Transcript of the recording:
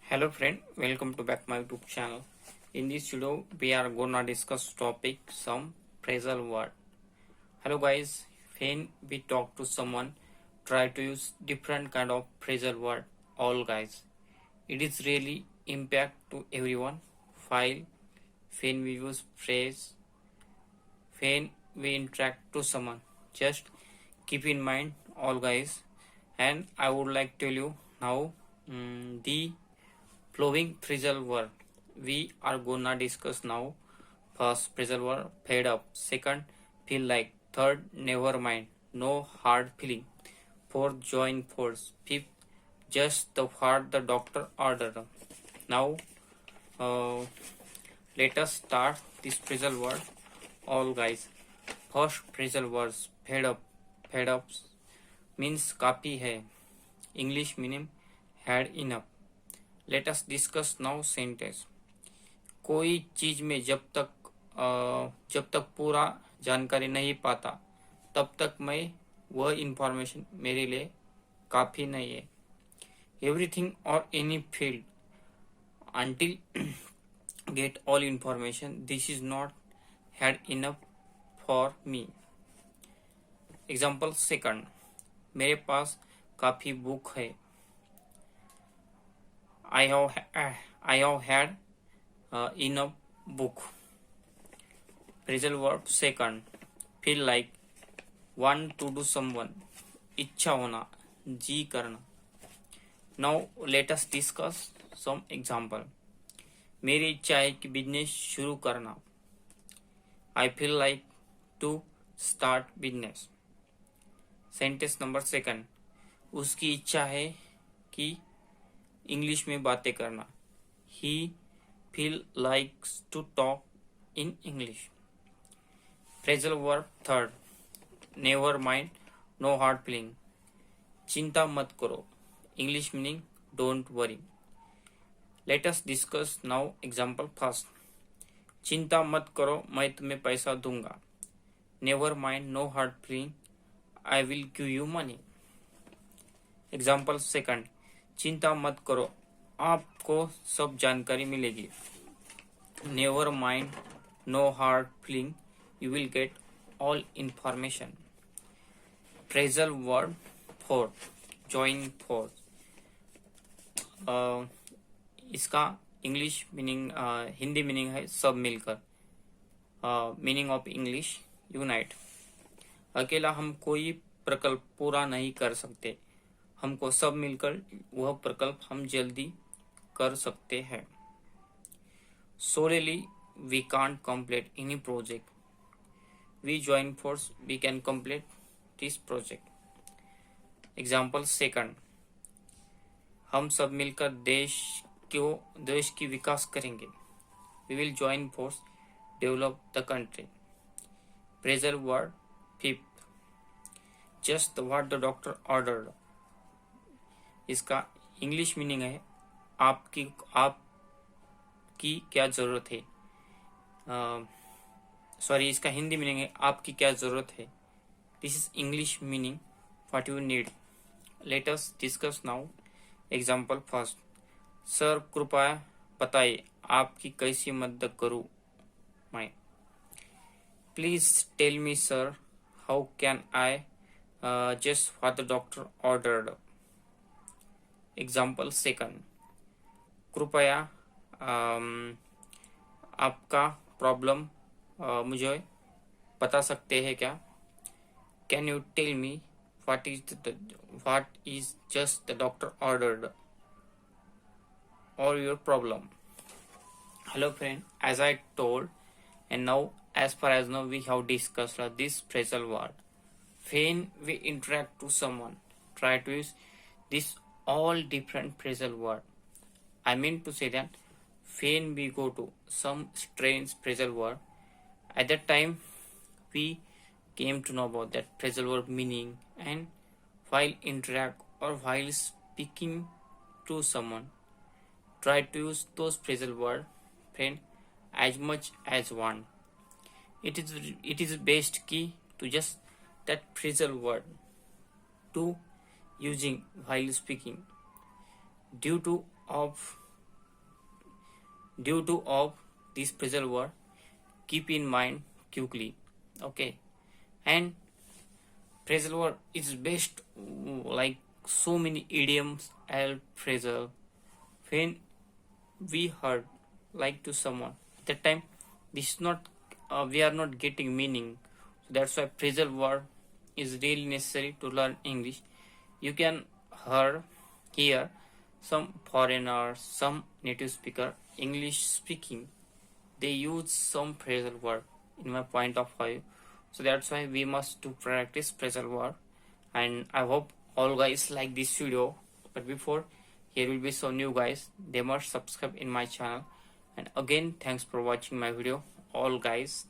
Hello friend, welcome to back my YouTube channel. In this video, we are gonna discuss topic some phrasal word. Hello guys, when we talk to someone, try to use different kind of phrasal word. All guys, it is really impact to everyone. While when we use phrase, when we interact to someone, just keep in mind all guys. And I would like to tell you now the flowing phrasal word we are gonna discuss now. First phrasal word fed up. Second feel like. Third never mind. No hard feeling. Fourth join force. Fifth just the what the doctor ordered. Now uh, let us start this phrasal word. All guys. First phrasal words fed up. Fed up means काफी है. English meaning had enough. Late us discuss now sentence. कोई चीज में जब तक पूरा जानकारी नहीं पाता तब तक मैं वह इंफॉर्मेशन मेरे लिए काफी नहीं है. एवरीथिंग और any field until get all information this is not had enough for me. Example second. मेरे पास काफी बुक है. I have had enough book. Phrasal verb second. Feel like. Want to do someone. इच्छा होना. जी करना. Now let us discuss some example. मेरी इच्छा है कि बिजनेस शुरू करना. I feel like to start business. Sentence number second. उसकी इच्छा है कि इंग्लिश में बातें करना. He feel likes to talk in English. Phrasal verb third. Never mind. No hard feeling. चिंता मत करो. English meaning don't worry. Let us discuss now example first. चिंता मत करो मैं तुम्हें पैसा दूंगा. Never mind. No hard feeling. I will give you money. Example second. चिंता मत करो आपको सब जानकारी मिलेगी. Never mind. No hard feeling. You will get all information. Phrasal word four. Join four. इसका इंग्लिश मीनिंग हिंदी मीनिंग है सब मिलकर. Meaning of English unite. अकेला हम कोई प्रकल्प पूरा नहीं कर सकते. हमको सब मिलकर वह प्रकल्प हम जल्दी कर सकते हैं. Solely we can't complete any project. We join force we can complete this project. Example second. हम सब मिलकर देश की विकास करेंगे. We will join force develop the country. Phrasal word fifth. Just what the doctor ordered. इसका English meaning है आपकी क्या जरूरत है. सॉरी इसका हिंदी मीनिंग है आपकी क्या जरूरत है. This is English meaning what you need. Let us discuss now example first. Sir कृपया बताइए आपकी कैसी मदद करूं मैं. Please tell me sir how can I just what the doctor ordered. Example second. कृपया आपका प्रॉब्लम मुझे बता सकते हैं क्या. Can you tell me what is just the doctor ordered और your problem. Hello friend, as I told and now as far as now we have discussed this phrasal word. When we interact to someone, try to use this all different phrasal word. I mean to say that when we go to some strange phrasal word, at that time we came to know about that phrasal word meaning, and while interact or while speaking to someone, try to use those phrasal word friend as much as one. It is best key to just that phrasal word to using while speaking. Due to of due to of this phrasal word. Keep in mind quickly. Okay, and phrasal word is best, like so many idioms and phrasal. When we heard like to someone at that time, this is not we are not getting meaning. So that's why phrasal word is really necessary to learn English. You can hear some foreigners, some native speaker English speaking, they use some phrasal word in my point of view. So that's why we must to practice phrasal word. And I hope all guys like this video. But before, here will be some new guys, they must subscribe in my channel. And again, thanks for watching my video all guys.